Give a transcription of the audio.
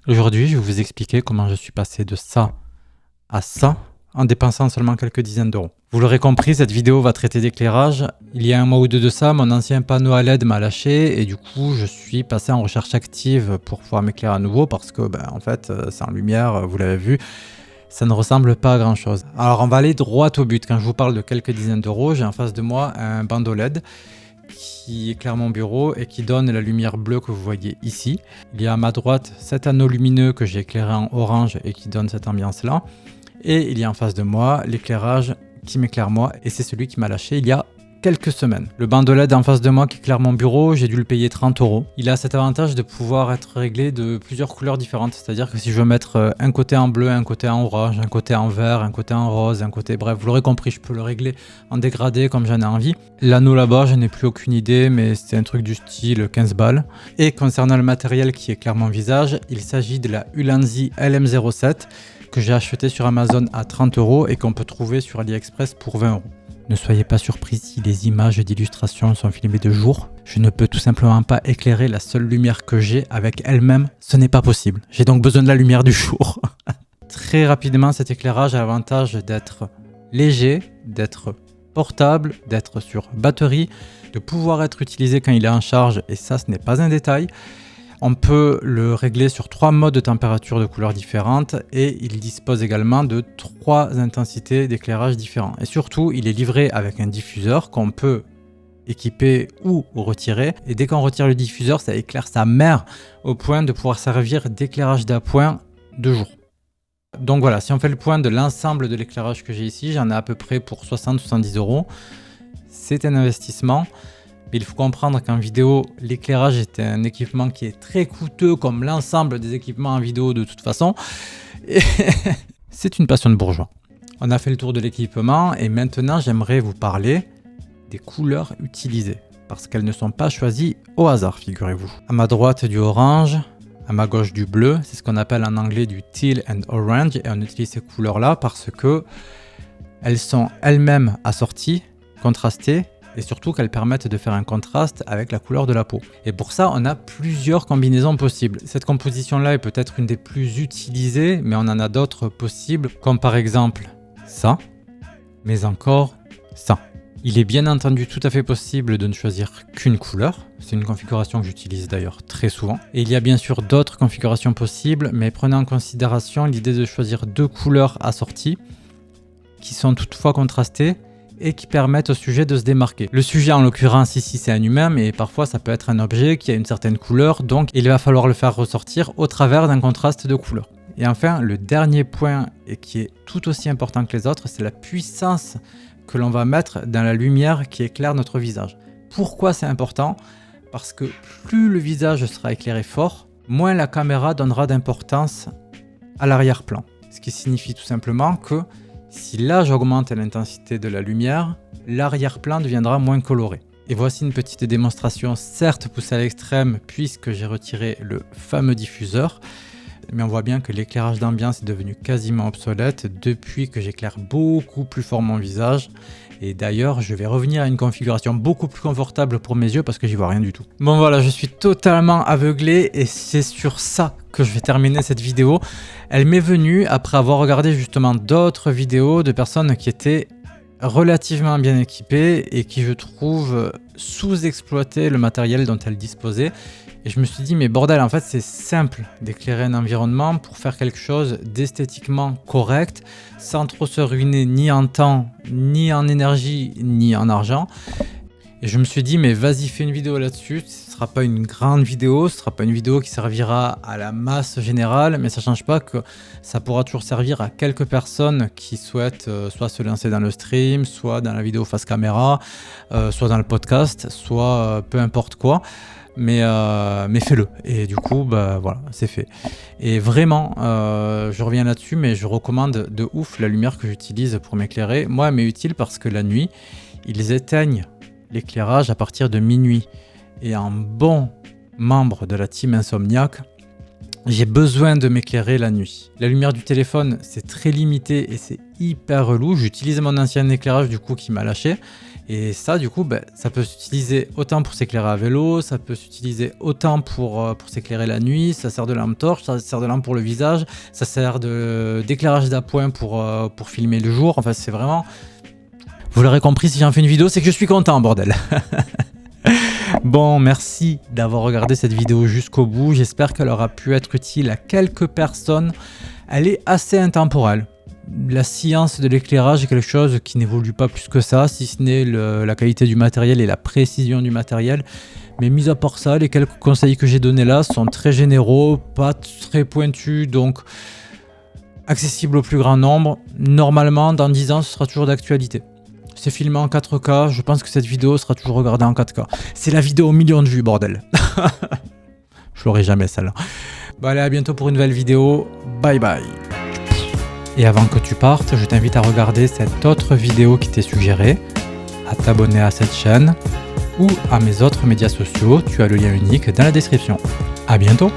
Aujourd'hui, je vais vous expliquer comment je suis passé de ça à ça en dépensant seulement quelques dizaines d'euros. Vous l'aurez compris, cette vidéo va traiter d'éclairage. Il y a un mois ou deux de ça, mon ancien panneau à LED m'a lâché et du coup, je suis passé en recherche active pour pouvoir m'éclairer à nouveau parce que, en fait, sans lumière, vous l'avez vu, ça ne ressemble pas à grand chose. Alors, on va aller droit au but. Quand je vous parle de quelques dizaines d'euros, j'ai en face de moi un bandeau LED qui éclaire mon bureau et qui donne la lumière bleue que vous voyez ici. Il y a à ma droite cet anneau lumineux que j'ai éclairé en orange et qui donne cette ambiance-là. Et il y a en face de moi l'éclairage qui m'éclaire moi et c'est celui qui m'a lâché il y a quelques semaines. Le bandeau LED en face de moi qui éclaire mon bureau, j'ai dû le payer 30 €. Il a cet avantage de pouvoir être réglé de plusieurs couleurs différentes. C'est-à-dire que si je veux mettre un côté en bleu, un côté en orange, un côté en vert, un côté en rose, un côté... Bref, vous l'aurez compris, je peux le régler en dégradé comme j'en ai envie. L'anneau là-bas, je n'ai plus aucune idée, mais c'est un truc du style 15 balles. Et concernant le matériel qui éclaire mon visage, il s'agit de la Ulanzi LM07 que j'ai acheté sur Amazon à 30 € et qu'on peut trouver sur AliExpress pour 20 €. Ne soyez pas surpris si les images d'illustration sont filmées de jour. Je ne peux tout simplement pas éclairer la seule lumière que j'ai avec elle-même. Ce n'est pas possible. J'ai donc besoin de la lumière du jour. Très rapidement, cet éclairage a l'avantage d'être léger, d'être portable, d'être sur batterie, de pouvoir être utilisé quand il est en charge, et ça, ce n'est pas un détail. On peut le régler sur 3 modes de température de couleurs différentes et il dispose également de 3 intensités d'éclairage différents. Et surtout, il est livré avec un diffuseur qu'on peut équiper ou retirer. Et dès qu'on retire le diffuseur, ça éclaire sa mère au point de pouvoir servir d'éclairage d'appoint de jour. Donc voilà, si on fait le point de l'ensemble de l'éclairage que j'ai ici, j'en ai à peu près pour 60-70 €. C'est un investissement. Mais il faut comprendre qu'en vidéo, l'éclairage est un équipement qui est très coûteux comme l'ensemble des équipements en vidéo de toute façon. Et c'est une passion de bourgeois. On a fait le tour de l'équipement et maintenant j'aimerais vous parler des couleurs utilisées. Parce qu'elles ne sont pas choisies au hasard, figurez-vous. À ma droite du orange, à ma gauche du bleu, c'est ce qu'on appelle en anglais du teal and orange. Et on utilise ces couleurs-là parce que elles sont elles-mêmes assorties, contrastées, et surtout qu'elles permettent de faire un contraste avec la couleur de la peau. Et pour ça, on a plusieurs combinaisons possibles. Cette composition-là est peut-être une des plus utilisées, mais on en a d'autres possibles, comme par exemple ça, mais encore ça. Il est bien entendu tout à fait possible de ne choisir qu'une couleur. C'est une configuration que j'utilise d'ailleurs très souvent. Et il y a bien sûr d'autres configurations possibles, mais prenez en considération l'idée de choisir 2 couleurs assorties, qui sont toutefois contrastées, et qui permettent au sujet de se démarquer. Le sujet en l'occurrence ici c'est un humain, mais parfois ça peut être un objet qui a une certaine couleur, donc il va falloir le faire ressortir au travers d'un contraste de couleurs. Et enfin, le dernier point, et qui est tout aussi important que les autres, c'est la puissance que l'on va mettre dans la lumière qui éclaire notre visage. Pourquoi c'est important ? Parce que plus le visage sera éclairé fort, moins la caméra donnera d'importance à l'arrière-plan. Ce qui signifie tout simplement que si là j'augmente l'intensité de la lumière, l'arrière-plan deviendra moins coloré. Et voici une petite démonstration, certes poussée à l'extrême puisque j'ai retiré le fameux diffuseur, mais on voit bien que l'éclairage d'ambiance est devenu quasiment obsolète depuis que j'éclaire beaucoup plus fort mon visage. Et d'ailleurs, je vais revenir à une configuration beaucoup plus confortable pour mes yeux parce que j'y vois rien du tout. Bon voilà, je suis totalement aveuglé et c'est sur ça que je vais terminer cette vidéo. Elle m'est venue après avoir regardé justement d'autres vidéos de personnes qui étaient relativement bien équipées et qui, je trouve, sous-exploitaient le matériel dont elles disposaient. Et je me suis dit, mais bordel, en fait, c'est simple d'éclairer un environnement pour faire quelque chose d'esthétiquement correct, sans trop se ruiner ni en temps, ni en énergie, ni en argent. Et je me suis dit, mais vas-y, fais une vidéo là-dessus. Ce ne sera pas une grande vidéo, ce ne sera pas une vidéo qui servira à la masse générale, mais ça ne change pas que ça pourra toujours servir à quelques personnes qui souhaitent soit se lancer dans le stream, soit dans la vidéo face caméra, soit dans le podcast, soit peu importe quoi. Mais fais-le. Et du coup, voilà, c'est fait. Et vraiment, je reviens là-dessus, mais je recommande de ouf la lumière que j'utilise pour m'éclairer. Moi, elle m'est utile parce que la nuit, ils éteignent l'éclairage à partir de minuit. Et en bon membre de la team Insomniac, j'ai besoin de m'éclairer la nuit. La lumière du téléphone, c'est très limité et c'est hyper relou. J'utilise mon ancien éclairage du coup qui m'a lâché. Et ça, du coup, ça peut s'utiliser autant pour s'éclairer à vélo, ça peut s'utiliser autant pour s'éclairer la nuit, ça sert de lampe torche, ça sert de lampe pour le visage, ça sert d'éclairage d'appoint pour filmer le jour. Enfin, c'est vraiment... Vous l'aurez compris, si j'en fais une vidéo, c'est que je suis content, bordel. Bon, merci d'avoir regardé cette vidéo jusqu'au bout. J'espère qu'elle aura pu être utile à quelques personnes. Elle est assez intemporelle. La science de l'éclairage est quelque chose qui n'évolue pas plus que ça, si ce n'est la qualité du matériel et la précision du matériel. Mais mis à part ça, les quelques conseils que j'ai donnés là sont très généraux, pas très pointus, donc accessibles au plus grand nombre. Normalement, dans 10 ans, ce sera toujours d'actualité. C'est filmé en 4K, je pense que cette vidéo sera toujours regardée en 4K. C'est la vidéo au million de vues, bordel. Je l'aurai jamais, celle-là. Bon, allez, à bientôt pour une nouvelle vidéo. Bye bye. Et avant que tu partes, je t'invite à regarder cette autre vidéo qui t'est suggérée, à t'abonner à cette chaîne ou à mes autres médias sociaux. Tu as le lien unique dans la description. À bientôt.